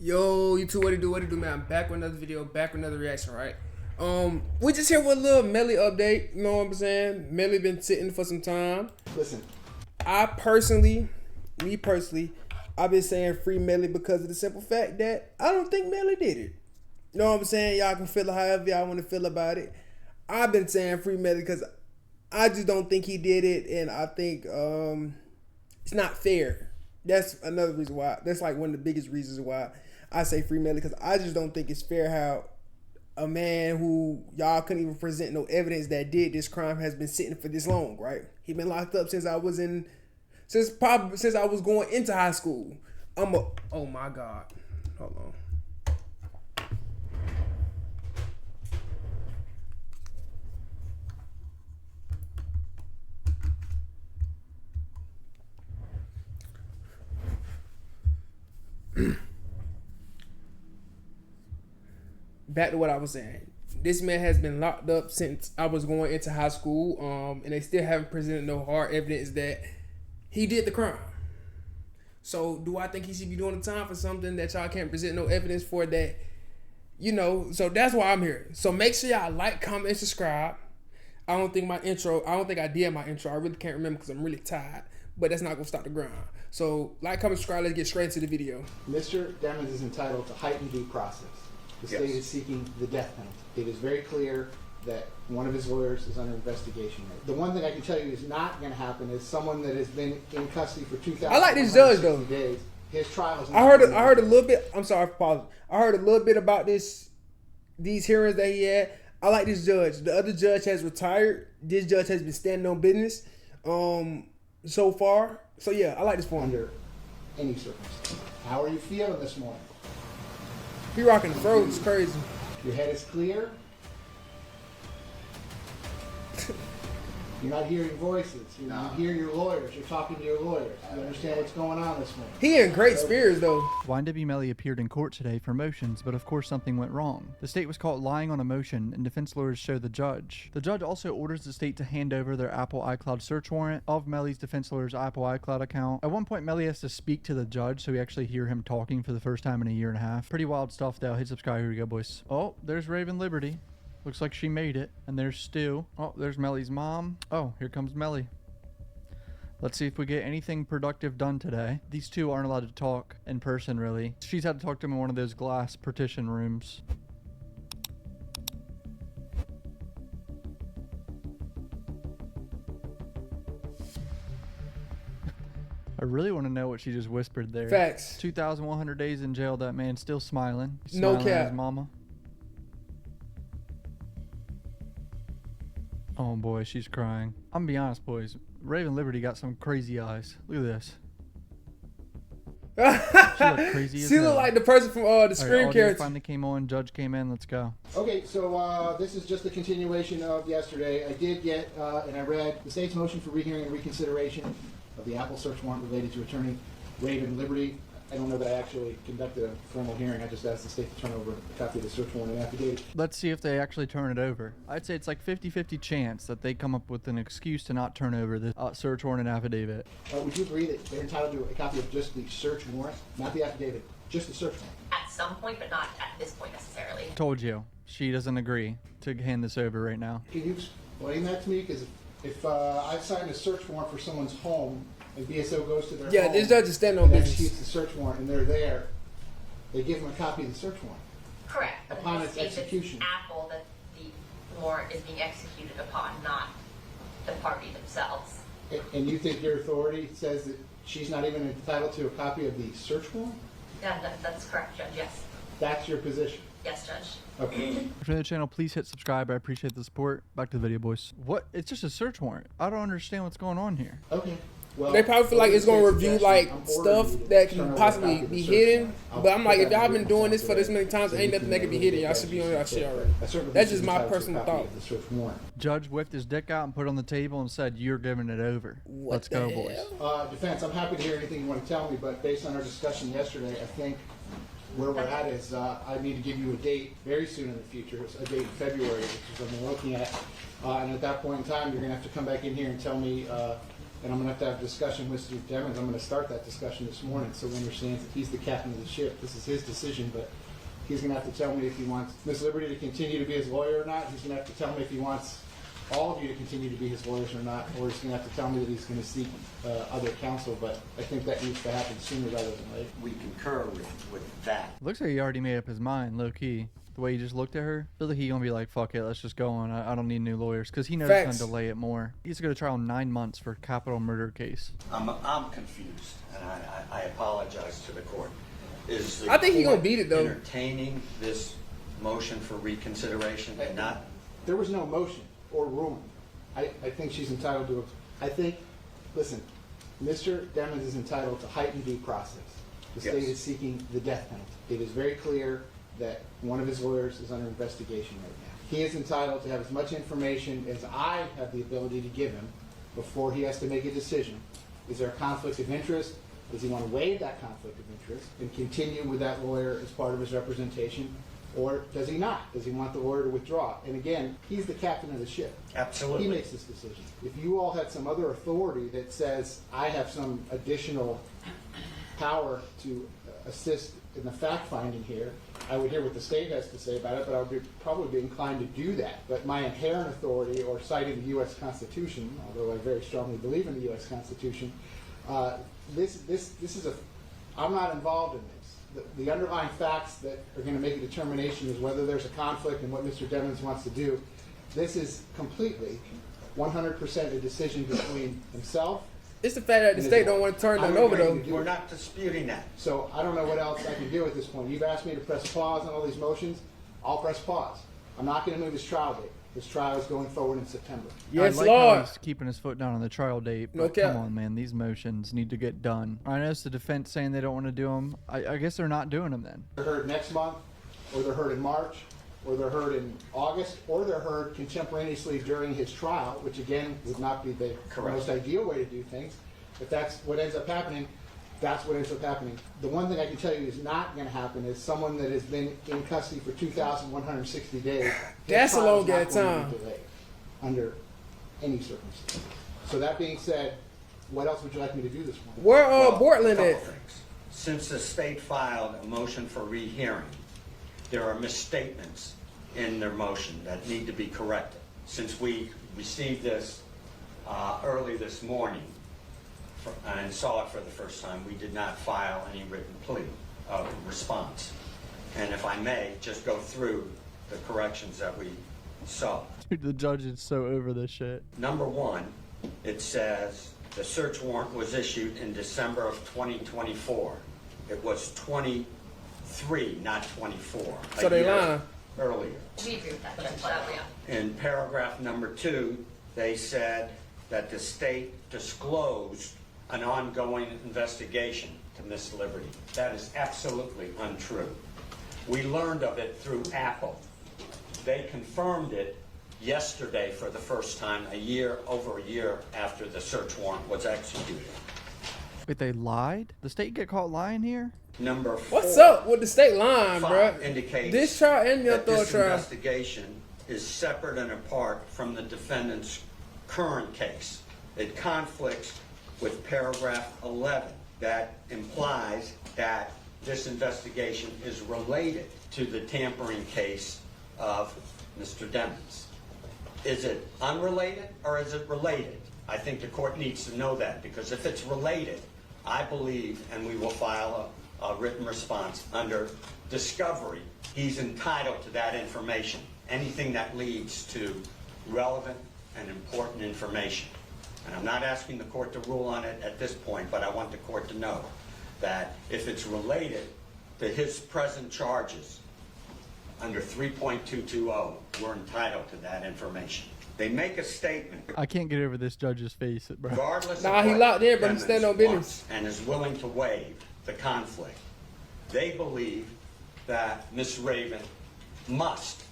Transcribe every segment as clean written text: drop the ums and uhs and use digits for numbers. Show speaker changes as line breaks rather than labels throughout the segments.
Yo, you two, what it do, man? I'm back with another video, back with another reaction, right? We just here with a little Melly update, you know what I'm saying? Melly been sitting for some time.
Listen,
Me personally, I've been saying free Melly because of the simple fact that I don't think Melly did it. You know what I'm saying? Y'all can feel it however y'all want to feel about it. I've been saying free Melly because I just don't think he did it, and I think it's not fair. That's another reason why. That's like one of the biggest reasons why I say free Melly, because I just don't think it's fair how a man who y'all couldn't even present no evidence that did this crime has been sitting for this long, right? He been locked up since I was going into high school. Oh my God. Hold on. Back to what I was saying. This man has been locked up since I was going into high school, and they still haven't presented no hard evidence that he did the crime. So do I think he should be doing the time for something that y'all can't present no evidence for that, you know? So that's why I'm here. So make sure y'all like, comment, and subscribe. I don't think I did my intro. I really can't remember because I'm really tired. But that's not going to stop the grind. So like, comment, subscribe. Let's get straight into the video.
Mr. Demons is entitled to heightened due process. The state is seeking the death penalty. It is very clear that one of his lawyers is under investigation. The one thing I can tell you is not going to happen is someone that has been in custody for 2,000
I like this judge though.
days. His trial is.
I heard a little bit. I'm sorry for pausing. I heard a little bit about these hearings that he had. I like this judge. The other judge has retired. This judge has been standing on business so far. So yeah, I like this for him.
Under any circumstance. How are you feeling this morning?
He rocking the throat. It's crazy.
Your head is clear. You're not hearing voices. You hear your lawyers. You're talking to your lawyers. You understand what's going on this morning.
He in great spirits though.
Ynw Melly appeared in court today for motions, but of course something went wrong. The state was caught lying on a motion, and defense lawyers show the judge. The judge also orders the state to hand over their Apple iCloud search warrant of Melly's defense lawyer's Apple iCloud account. At one point, Melly has to speak to the judge, so we actually hear him talking for the first time in a year and a half. Pretty wild stuff though. Hit subscribe. Here we go, boys. Oh, there's Raven Liberty. Looks like she made it. And there's Stu. Oh, there's Melly's mom. Oh, here comes Melly. Let's see if we get anything productive done today. These two aren't allowed to talk in person, really. She's had to talk to him in one of those glass partition rooms. I really want to know what she just whispered there.
Facts.
2,100 days in jail, that man still smiling.
No
Smiling at
cap.
his mama. Oh boy, she's crying. I'm gonna be honest, boys. Raven Liberty got some crazy eyes. Look at this. She looked crazy as
She
hell.
looked like the person from the Scream
audio
character.
finally came on. Judge came in. Let's go.
Okay, so this is just a continuation of yesterday. I did get, and I read the state's motion for rehearing and reconsideration of the Apple search warrant related to attorney Raven Liberty. I don't know that I actually conducted a formal hearing. I just asked the state to turn over a copy of the search warrant and affidavit.
Let's see if they actually turn it over. I'd say it's like 50-50 chance that they come up with an excuse to not turn over the search warrant and affidavit.
Would you agree that they're entitled to a copy of just the search warrant, not the affidavit, just the search warrant?
At some point, but not at this point necessarily.
Told you. She doesn't agree to hand this over right now.
Can you explain that to me? Because if I've signed a search warrant for someone's home, and BSO goes to their home,
This judge is standing on
and
business.
executes the search warrant, and they're there, they give them a copy of the search warrant.
Correct. But in
Upon
this
its
case,
execution.
It's Apple that the warrant is being executed upon, not the party themselves.
And you think your authority says that she's not even entitled to a copy of the search warrant?
Yeah, that's correct, Judge. Yes.
That's your position?
Yes, Judge.
Okay.
If you're new to the channel, please hit subscribe. I appreciate the support. Back to the video, boys. What? It's just a search warrant. I don't understand what's going on here.
Okay. Well,
They probably feel like it's gonna review like
I'm
stuff
ordering you to
that
turn
can
over a
possibly
copy of the
be
search
hidden.
warrant. I'll
But I'm like,
put
if
that
y'all
in
been
the
doing this for
today.
this many times,
So
ain't
you
nothing that
can
can be
know
hidden.
that
Y'all should be on y'all shit already.
I certainly
That's
think
just
she's
my
entitled to a
personal
copy
thought.
of the search warrant.
Judge whipped his dick out and put it on the table and said, "You're giving it over." Let's
the
go,
hell?
boys.
Defense, I'm happy to hear anything you want to tell me, but based on our discussion yesterday, I think where we're at is I need to give you a date very soon in the future, a date in February, which is what I'm looking at. And at that point in time, you're going to have to come back in here and tell me and I'm going to have a discussion with Mr. Devins. I'm going to start that discussion this morning so he understands that he's the captain of the ship. This is his decision, but he's going to have to tell me if he wants Ms. Liberty to continue to be his lawyer or not. He's going to have to tell me if he wants all of you to continue to be his lawyers or not, or he's going to have to tell me that he's going to seek other counsel, but I think that needs to happen sooner rather than later.
We concur with that.
Looks like he already made up his mind, low key. The way he just looked at her, I feel like he gonna be like, "Fuck it, let's just go on. I don't need new lawyers," because he knows he's
Facts.
gonna delay it more. He's gonna go to trial 9 months for a capital murder case.
I'm confused, and I apologize to the court. Is the
I think he
court
gonna beat it, though.
entertaining this motion for reconsideration and not?
There was no motion or ruling. I think she's entitled to listen, Mr. Devins is entitled to heightened due process. The state
Yes.
is seeking the death penalty. It is very clear that one of his lawyers is under investigation right now. He is entitled to have as much information as I have the ability to give him before he has to make a decision. Is there a conflict of interest? Does he want to waive that conflict of interest and continue with that lawyer as part of his representation? Or does he not? Does he want the lawyer to withdraw? And again, he's the captain of the ship.
Absolutely.
He makes this decision. If you all had some other authority that says, I have some additional power to assist in the fact-finding here, I would hear what the state has to say about it, but I would probably be inclined to do that. But my inherent authority, or citing the U.S. Constitution, although I very strongly believe in the U.S. Constitution, this is I'm not involved in this. The underlying facts that are going to make a determination is whether there's a conflict and what Mr. Devins wants to do. This is completely 100% a decision between himself.
It's the fact that the state don't want to turn them over, though.
We're not disputing that.
So I don't know what else I can do at this point. You've asked me to press pause on all these motions. I'll press pause. I'm not going to move this trial date. This trial is going forward in September.
Yes,
I like how
Lord.
he's keeping his foot down on the trial date.
No
But
cap.
come on, man. These motions need to get done. I know it's the defense saying they don't want to do them. I guess they're not doing them then.
They're heard next month, or they're heard in March, or they're heard in August, or they're heard contemporaneously during his trial, which again would not be the
Correct.
most ideal way to do things. If that's what ends up happening, that's what ends up happening. The one thing I can tell you is not going to happen is someone that has been in custody for 2,160 days. his
That's a
trial
long
is not
ass
going to
time.
be delayed under any circumstance. So that being said, what else would you like me to do this morning?
Where
Well,
Portland
couple
at?
things. Since the state filed a motion for rehearing, there are misstatements in their motion that need to be corrected. Since we received this early this morning and saw it for the first time, we did not file any written plea response. And if I may, just go through the corrections that we saw.
Dude, the judge is so over this shit.
Number one, it says the search warrant was issued in December of 2024. It was 23, not 24.
So they lying.
Earlier.
We agree with that, Judge. That, yeah.
In paragraph number 2, they said that the state disclosed an ongoing investigation to Miss Liberty. That is absolutely untrue. We learned of it through Apple. They confirmed it yesterday for the first time, over a year after the search warrant was executed.
Wait, they lied? The state get caught lying here?
Number 4.
What's up with the state line, bro?
Indicates
This trial and your
that
third
this
trial.
investigation is separate and apart from the defendant's current case. It conflicts with paragraph 11 that implies that this investigation is related to the tampering case of Mr. Demons. Is it unrelated or is it related? I think the court needs to know that, because if it's related, I believe, and we will file a written response under discovery, he's entitled to that information. Anything that leads to relevant and important information. And I'm not asking the court to rule on it at this point, but I want the court to know that if it's related to his present charges under 3.220, we're entitled to that information. They make a statement,
I can't get over this judge's face, bro.
regardless
Nah,
of
he
what
locked in, but he
Demons
stand on
wants
business.
and is willing to waive the conflict. They believe that Ms. Raven must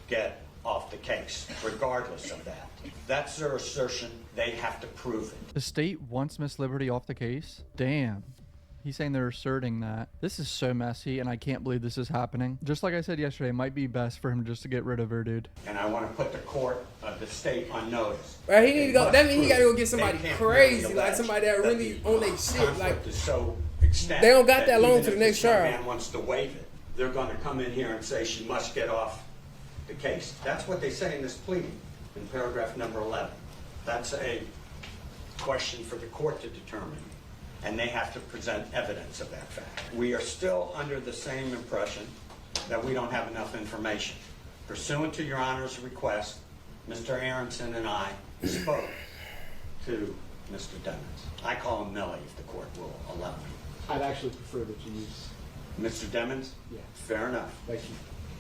get off the case, regardless of that. That's their assertion. They have to prove it.
The state wants Miss Liberty off the case? Damn. He's saying they're asserting that. This is so messy, and I can't believe this is happening. Just like I said yesterday, it might be best for him just to get rid of her, dude.
And I want to put the state on notice.
Right, he need to go. That means he got to go get
They
somebody
can't
crazy,
really
like somebody that
allege
really
the
on their shit. Like,
conflict is so extent
they don't got that long
even
to the
if
next
this young
trial.
man wants to waive it, they're going to come in here and say she must get off the case. That's what they say in this pleading in paragraph number 11. That's a question for the court to determine, and they have to present evidence of that fact. We are still under the same impression that we don't have enough information. Pursuant to Your Honor's request, Mr. Aronson and I spoke to Mr. Demmons. I call him Melly if the court will allow me.
I'd actually prefer that you use,
Mr. Demmons?
Yeah.
Fair enough.
thank you.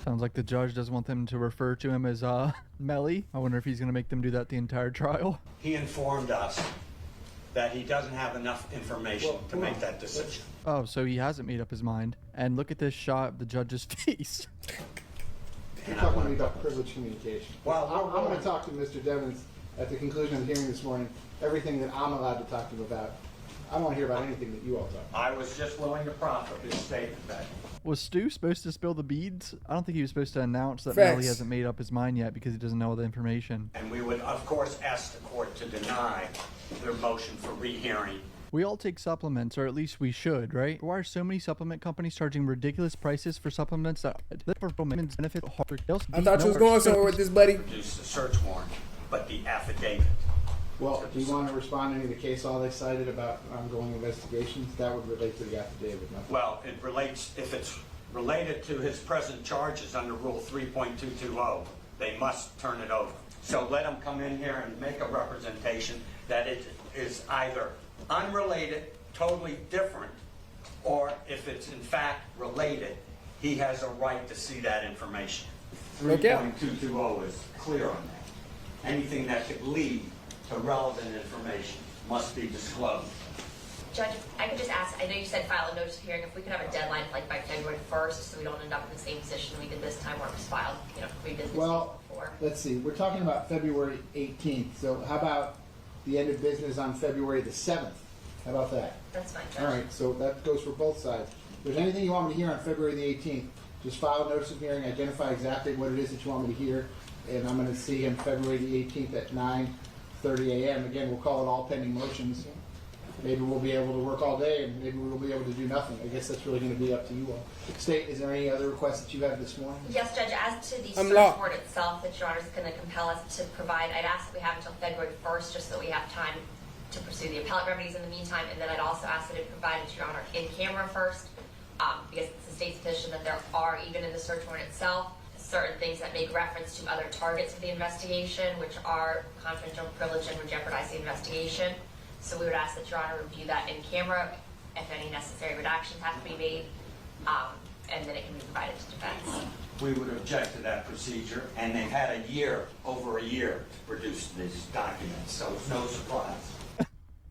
Sounds like the judge doesn't want them to refer to him as Melly. I wonder if he's going to make them do that the entire trial.
He informed us that he doesn't have enough information
Well,
to make that decision.
Oh, so he hasn't made up his mind. And look at this shot of the judge's face.
You're talking to me about privileged communication.
Well,
I'm going to talk to Mr. Devens at the conclusion of the hearing this morning, everything that I'm allowed to talk to him about. I don't want to hear about anything that you all talk about.
I was just willing to proffer his statement that
Was Stu supposed to spill the beads? I don't think he was supposed to announce that
Facts.
Melly hasn't made up his mind yet because he doesn't know all the information.
and we would, of course, ask the court to deny their motion for rehearing.
We all take supplements, or at least we should, right? Why are so many supplement companies charging ridiculous prices for supplements that benefit hard?
I thought you was going somewhere with this, buddy.
Produce the search warrant, but the affidavit.
Well, do you want to respond to any of the case law they cited about ongoing investigations? That would relate to the affidavit, nothing.
Well, it relates, if it's related to his present charges under Rule 3.220, they must turn it over. So let him come in here and make a representation that it is either unrelated, totally different, or if it's in fact related, he has a right to see that information.
Okay.
3.220 is clear on that. Anything that could lead to relevant information must be disclosed.
Judge, I could just ask, I know you said file a notice of hearing, if we could have a deadline like by February 1st, so we don't end up in the same position we did this time where it was filed, 3 business days
Well,
before.
let's see, we're talking about February 18th, so how about the end of business on February the 7th? How about that?
That's fine, Judge.
All right, so that goes for both sides. If there's anything you want me to hear on February the 18th, just file a notice of hearing, identify exactly what it is that you want me to hear, and I'm gonna see him February the 18th at 9:30 a.m. Again, we'll call it all pending motions. Maybe we'll be able to work all day, and maybe we'll be able to do nothing. I guess that's really gonna be up to you all. State, is there any other requests that you have this morning?
Yes, Judge, as to the
I'm
search
locked.
warrant itself that Your Honor is going to compel us to provide, I'd ask that we have until February 1st, just so that we have time to pursue the appellate remedies in the meantime, and then I'd also ask that it provided to Your Honor in camera first, because it's the state's position that there are, even in the search warrant itself, certain things that make reference to other targets of the investigation, which are confidential, privileged, and would jeopardize the investigation. So we would ask that Your Honor review that in camera, if any necessary redactions have to be made, and then it can be provided to defense.
We would object to that procedure, and they've had a year, over a year, to produce these documents, so it's no surprise.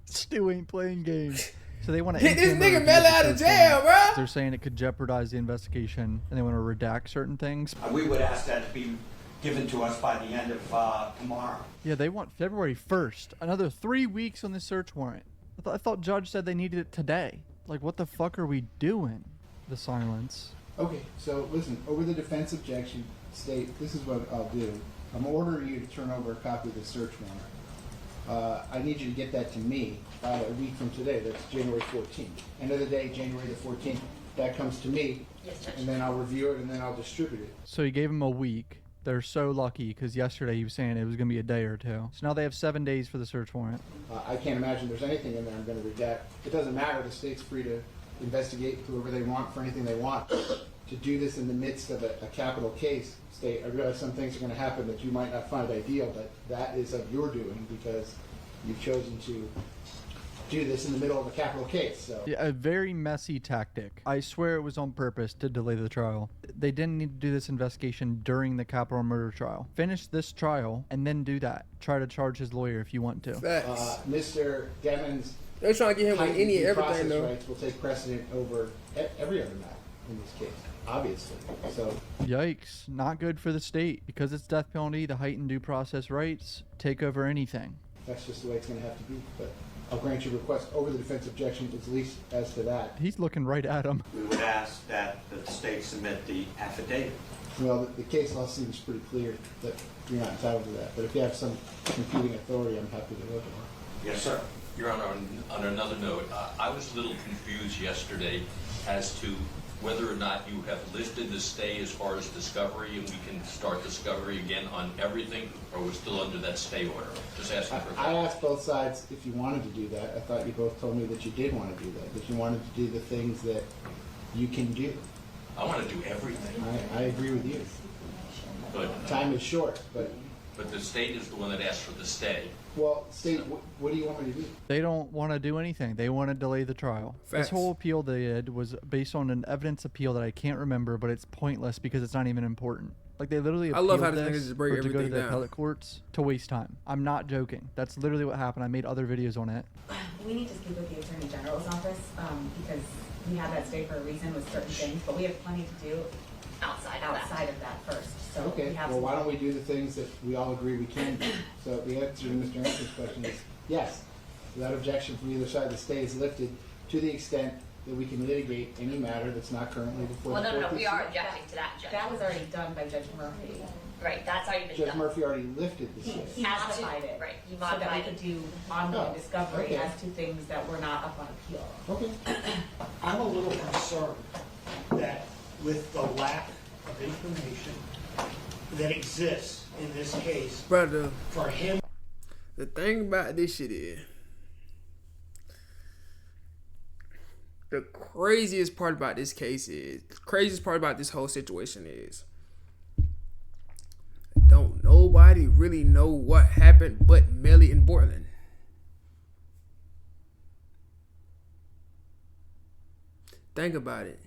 Stu ain't playing games. So they want to
Get this nigga Melly out of jail, bro.
They're saying it could jeopardize the investigation, and they want to redact certain things.
We would ask that to be given to us by the end of tomorrow.
Yeah, they want February 1st. Another 3 weeks on this search warrant. I thought Judge said they needed it today. Like, what the fuck are we doing? The silence.
Okay, so listen, over the defense objection, state, this is what I'll do. I'm ordering you to turn over a copy of the search warrant. I need you to get that to me by a week from today. That's January 14th. End of the day, January the 14th. That comes to me,
Yes, Judge.
and then I'll review it, and then I'll distribute it.
So he gave him a week. They're so lucky because yesterday he was saying it was going to be a day or two. So now they have 7 days for the search warrant.
I can't imagine there's anything in there I'm going to redact. It doesn't matter. The state's free to investigate whoever they want for anything they want. To do this in the midst of a capital case, state, I realize some things are going to happen that you might not find ideal, but that is of your doing because you've chosen to do this in the middle of a capital case. So
Yeah, a very messy tactic. I swear it was on purpose to delay the trial. They didn't need to do this investigation during the capital murder trial. Finish this trial and then do that. Try to charge his lawyer if you want to.
Facts.
Mr. Demons'
They're trying to get him with
heightened
any and
due
everything,
process
though.
rights will take precedent over every other matter in this case, obviously. So
Yikes. Not good for the state. Because it's death penalty, the heightened due process rights take over anything.
that's just the way it's going to have to be. But I'll grant your request over the defense objection, at least as to that.
He's looking right at him.
We would ask that the state submit the affidavit.
Well, the case law seems pretty clear that you're not entitled to that, but if you have some competing authority, I'm happy to look at it.
Yes, sir.
Your Honor, on another note, I was a little confused yesterday as to whether or not you have lifted the stay as far as discovery and we can start discovery again on everything, or we're still under that stay order. Just asking for
I asked both sides if you wanted to do that. I thought you both told me that you did want to do that you wanted to do the things that you can do.
I want to do everything.
I agree with you.
But
Time is short, but,
the state is the one that asked for the stay.
well, state, what do you want me to do?
They don't want to do anything. They want to delay the trial.
Facts.
This whole appeal they did was based on an evidence appeal that I can't remember, but it's pointless because it's not even important. Like, they literally
I love how
appealed
this nigga
this
just break
for it to go to
everything
the
down.
appellate courts to waste time. I'm not joking. That's literally what happened. I made other videos on it.
We need to speak with the Attorney General's office, because we have that stay for a reason with certain things, but we have plenty to do
outside of that
first. So
Okay,
we have
well,
some-
why don't we do the things that we all agree we can do? So the answer to Mr. Anson's question is yes. Without objection from either side, the stay is lifted to the extent that we can litigate any matter that's not currently before
Well,
the
no,
court.
we are objecting to that, Judge.
That was already done by Judge Murphy.
Right, that's already been
Judge
done.
Murphy already lifted the stay.
He
As to-
modified it.
right, he
So that we
modified
could
it.
do ongoing
Oh,
discovery
okay.
as to things that were not up on appeal.
Okay.
I'm a little concerned that with the lack of information that exists in this case,
Brother,
for him
the thing about this shit is, the craziest part about this case is, the craziest part about this whole situation is, don't nobody really know what happened but Melly and Borland. Think about it.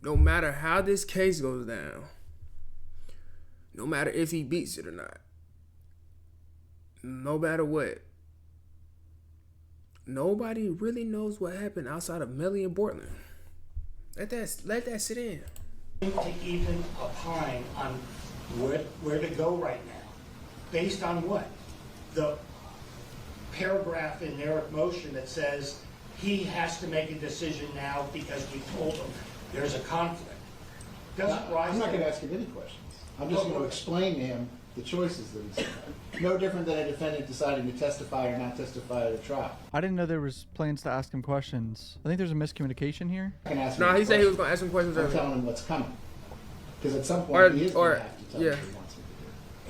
No matter how this case goes down, no matter if he beats it or not, no matter what, nobody really knows what happened outside of Melly and Borland. Let that sit in.
to even opine on where to go right now, based on what? The paragraph in their motion that says he has to make a decision now because we told him there's a conflict. Doesn't rise.
I'm not going to ask him any questions. I'm just going to explain to him the choices that he's made. No different than a defendant deciding to testify or not testify at a trial.
I didn't know there was plans to ask him questions. I think there's a miscommunication here.
I can ask him
No,
any
he said he was
questions.
gonna ask some questions
I'm
earlier.
telling him what's coming. Because at some
Or-
point, he is
or-
going to have to tell
yeah.
me what he wants me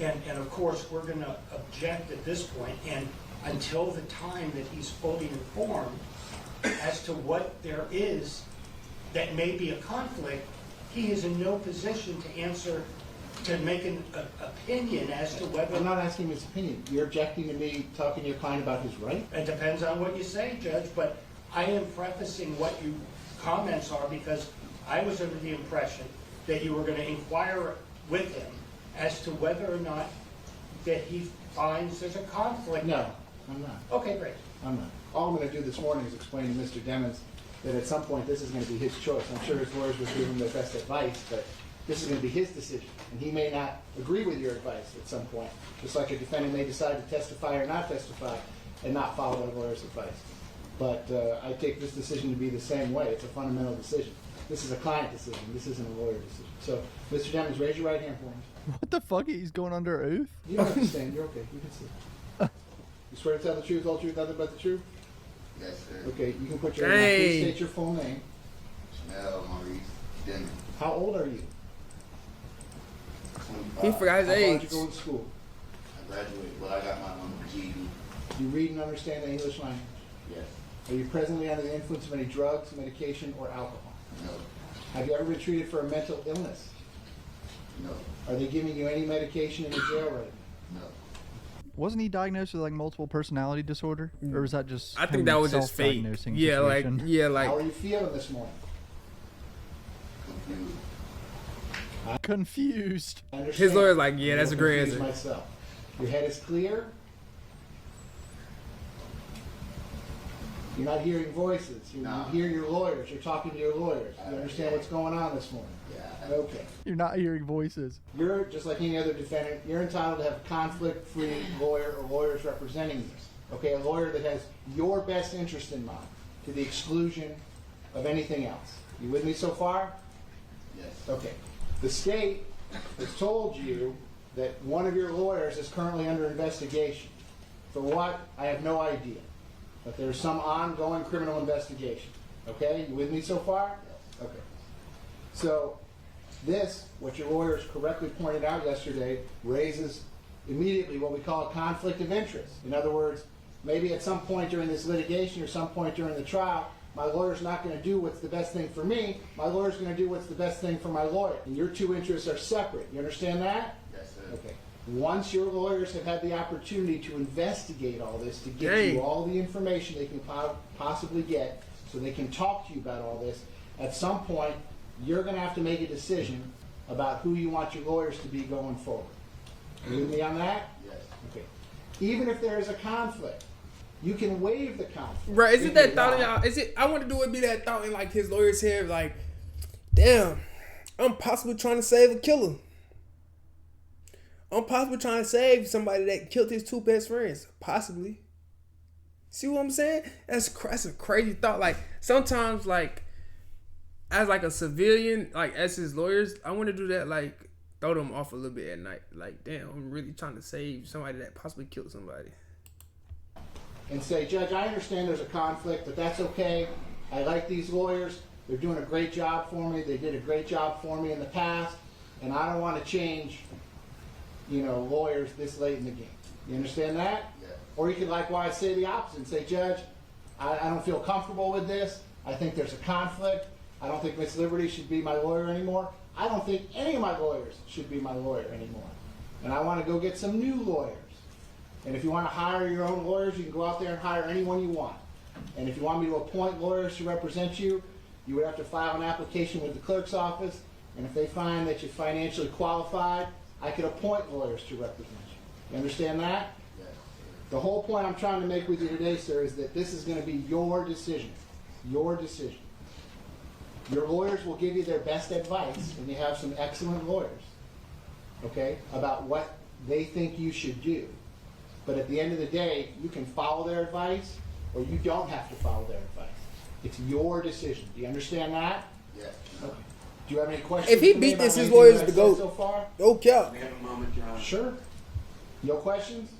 to do.
And of course, we're going to object at this point, and until the time that he's fully informed as to what there is that may be a conflict, he is in no position to answer, to make an opinion as to whether.
I'm not asking his opinion. You're objecting to me talking to your client about his right?
It depends on what you say, Judge, but I am prefacing what your comments are because I was under the impression that you were going to inquire with him as to whether or not that he finds there's a conflict.
No, I'm not.
Okay, great.
I'm not. All I'm going to do this morning is explain to Mr. Demons that at some point this is going to be his choice. I'm sure his lawyers will give him their best advice, but this is going to be his decision. And he may not agree with your advice at some point, just like a defendant may decide to testify or not testify and not follow a lawyer's advice. But I take this decision to be the same way. It's a fundamental decision. This is a client decision. This isn't a lawyer decision. So, Mr. Demons, raise your right hand for me.
What the fuck? He's going under oath?
You don't have to stand. You're okay. You can sit. You swear to tell the truth, whole truth, nothing but the truth?
Yes, sir.
Okay, you can put your name. Please
Dang.
state your full name.
Chanel Maurice Denman.
How old are you?
25.
He forgot his
How far
age.
did you go to school?
I graduated. Well, I got my GED.
Do you read and understand the English language?
Yes.
Are you presently under the influence of any drugs, medication, or alcohol?
No.
Have you ever been treated for a mental illness?
No.
Are they giving you any medication in the jail right now?
No.
Wasn't he diagnosed with like multiple personality disorder? Or was that just
I think
him
that was just fake.
self-diagnosing
Yeah,
situation?
How are you feeling this morning?
Confused.
Confused.
I understand.
His lawyer's like, yeah,
I'm
that's a
little
great
confused
answer.
Myself. Your head is clear. You're not hearing voices. You
No.
hear your lawyers. You're talking to your lawyers. You understand what's going on this morning?
Yeah.
Okay.
You're not hearing voices.
You're, just like any other defendant, you're entitled to have a conflict-free lawyer or lawyers representing you. Okay, a lawyer that has your best interest in mind to the exclusion of anything else. You with me so far?
Yes.
Okay. The state has told you that one of your lawyers is currently under investigation. For what? I have no idea. But there's some ongoing criminal investigation. Okay? You with me so far?
Yes.
Okay. So this, what your lawyers correctly pointed out yesterday, raises immediately what we call a conflict of interest. In other words, maybe at some point during this litigation or some point during the trial, my lawyer's not going to do what's the best thing for me. My lawyer's going to do what's the best thing for my lawyer. And your two interests are separate. You understand that?
Yes, sir.
Okay. Once your lawyers have had the opportunity to investigate all this, to get you all the information they can possibly get, so they can talk to you about all this, at some point, you're going to have to make a decision about who you want your lawyers to be going forward. You with me on that?
Yes.
Okay. Even if there is a conflict, you can waive the conflict.
Right? Is it
if
that
you
thought in
want.
y'all? Is it? I want to do it be that thought in like his lawyer's head, like, damn, I'm possibly trying to save a killer. I'm possibly trying to save somebody that killed his two best friends. Possibly. See what I'm saying? That's a crazy thought. Like sometimes, like as like a civilian, like as his lawyers, I want to do that. Like throw them off a little bit at night. Like damn, I'm really trying to save somebody that possibly killed somebody.
And say, Judge, I understand there's a conflict, but that's okay. I like these lawyers. They're doing a great job for me. They did a great job for me in the past, and I don't want to change, lawyers this late in the game. You understand that?
Yeah.
Or you could likewise say the opposite and say, Judge, I don't feel comfortable with this. I think there's a conflict. I don't think Miss Liberty should be my lawyer anymore. I don't think any of my lawyers should be my lawyer anymore. And I want to go get some new lawyers. And if you want to hire your own lawyers, you can go out there and hire anyone you want. And if you want me to appoint lawyers to represent you, you would have to file an application with the clerk's office. And if they find that you're financially qualified, I could appoint lawyers to represent you. You understand that?
Yes.
The whole point I'm trying to make with you today, sir, is that this is going to be your decision. Your decision. Your lawyers will give you their best advice, and you have some excellent lawyers, okay, about what they think you should do. But at the end of the day, you can follow their advice, or you don't have to follow their advice. It's your decision. Do you understand that?
Yes.
Okay. Do you have any questions?
If he
for me
beat
about
this, his
anything
lawyers
that
to
I
go.
said so far?
No cap.
We have a moment, John.
Sure. No questions?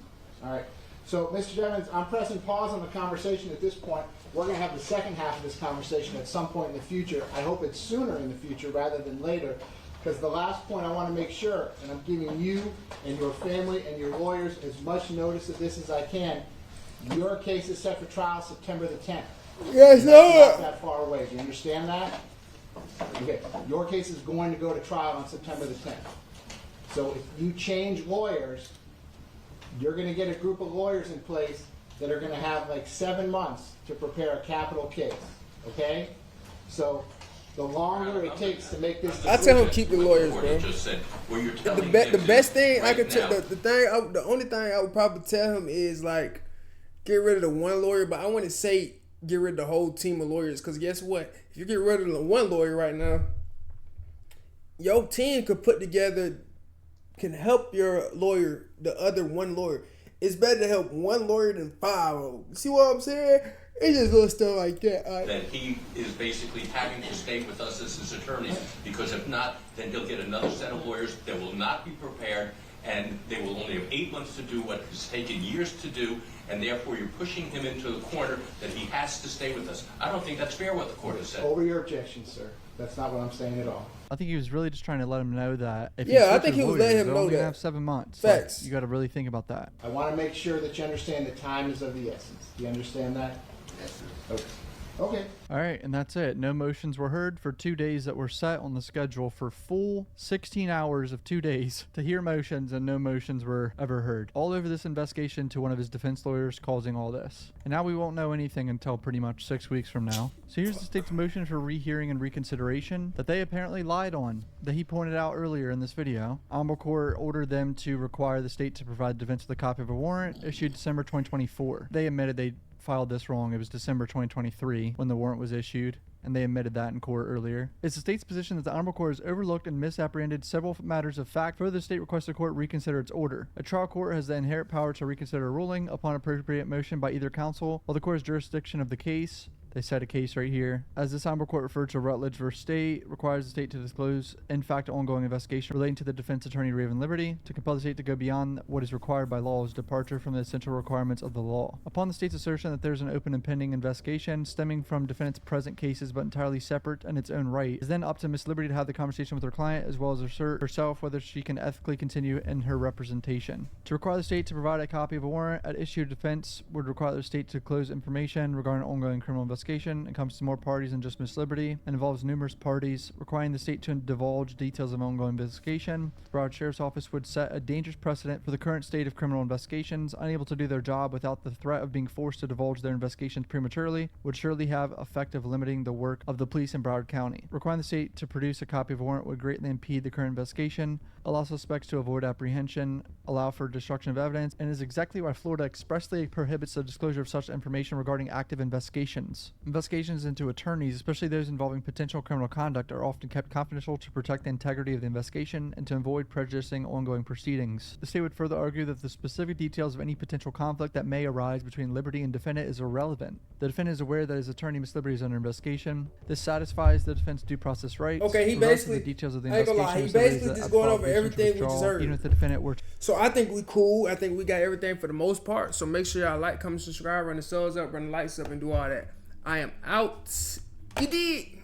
All right. So, Mr. Jevons, I'm pressing pause on the conversation at this point. We're going to have the second half of this conversation at some point in the future. I hope it's sooner in the future rather than later, because the last point I want to make sure, and I'm giving you and your family and your lawyers as much notice of this as I can, your case is set for trial September the 10th.
Yes,
That's not
sir.
that far away. Do you understand that? Okay. Your case is going to go to trial on September the 10th. So if you change lawyers, you're going to get a group of lawyers in place that are going to have like 7 months to prepare a capital case. Okay? So the longer it takes to make this
I tell him
decision,
keep the
What
lawyers,
court
bro.
had just said, where you're telling
The
him
best
is
thing I
right
could tell,
now-
the only thing I would probably tell him is like get rid of the one lawyer, but I wouldn't say get rid of the whole team of lawyers, because guess what? If you get rid of the one lawyer right now, your team could put together, can help your lawyer, the other one lawyer. It's better to help one lawyer than 5. See what I'm saying? It's just little stuff like that. All right?
that he is basically having to stay with us as his attorney, because if not, then he'll get another set of lawyers that will not be prepared, and they will only have 8 months to do what has taken years to do, and therefore you're pushing him into the corner that he has to stay with us. I don't think that's fair what the court has said.
over your objection, sir. That's not what I'm saying at all.
I think he was really just trying to let him know that if
Yeah, I
switches
think he was
lawyers,
letting him
they're
know
only gonna
that.
have 7 months.
Facts.
Like, you got to really think about that.
I want to make sure that you understand that time is of the essence. Do you understand that?
Yes, sir.
Okay. Okay.
All right, and that's it. No motions were heard for 2 days that were set on the schedule for full 16 hours of 2 days to hear motions, and no motions were ever heard. All over this investigation to one of his defense lawyers causing all this. And now we won't know anything until pretty much 6 weeks from now. So here's the state's motion for rehearing and reconsideration that they apparently lied on, that he pointed out earlier in this video. Honorable Court ordered them to require the state to provide the defense with a copy of a warrant issued December 2024. They admitted they filed this wrong. It was December 2023 when the warrant was issued. and they admitted that in court earlier. It's the state's position that the Honorable Court has overlooked and misapprehended several matters of fact. Further, the state requests the court reconsider its order. A trial court has the inherent power to reconsider a ruling upon appropriate motion by either counsel, while the court has jurisdiction of the case. They cite a case right here. As this Honorable Court referred to Rutledge v. State, requires the state to disclose, in fact, ongoing investigation relating to the defense attorney Raven Liberty, to compel the state to go beyond what is required by law is departure from the essential requirements of the law. Upon the state's assertion that there is an open and pending investigation stemming from defendant's present cases but entirely separate in its own right, it is then up to Miss Liberty to have the conversation with her client as well as assert herself whether she can ethically continue in her representation. To require the state to provide a copy of a warrant at issue of defense would require the state to disclose information regarding ongoing criminal investigation. It comes to more parties than just Miss Liberty and involves numerous parties, requiring the state to divulge details of ongoing investigation. The Broward Sheriff's Office would set a dangerous precedent for the current state of criminal investigations. Unable to do their job without the threat of being forced to divulge their investigations prematurely would surely have effect of limiting the work of the police in Broward County. Requiring the state to produce a copy of a warrant would greatly impede the current investigation, allow suspects to avoid apprehension, allow for destruction of evidence, and is exactly why Florida expressly prohibits the disclosure of such information regarding active investigations. Investigations into attorneys, especially those involving potential criminal conduct, are often kept confidential to protect the integrity of the investigation and to avoid prejudicing ongoing proceedings. The state would further argue that the specific details of any potential conflict that may arise between Liberty and defendant is irrelevant. The defendant is aware that his attorney, Miss Liberty, is under investigation. This satisfies the defense due process rights.
Okay, he
Regardless of
basically,
the details of the
I ain't gonna lie, he
investigation,
basically just going over everything we just heard.
Even if the defendant were
So I think we cool. I think we got everything for the most part. So make sure y'all like, comment, subscribe, run the subs up, run the lights up, and do all that. I am out. You did.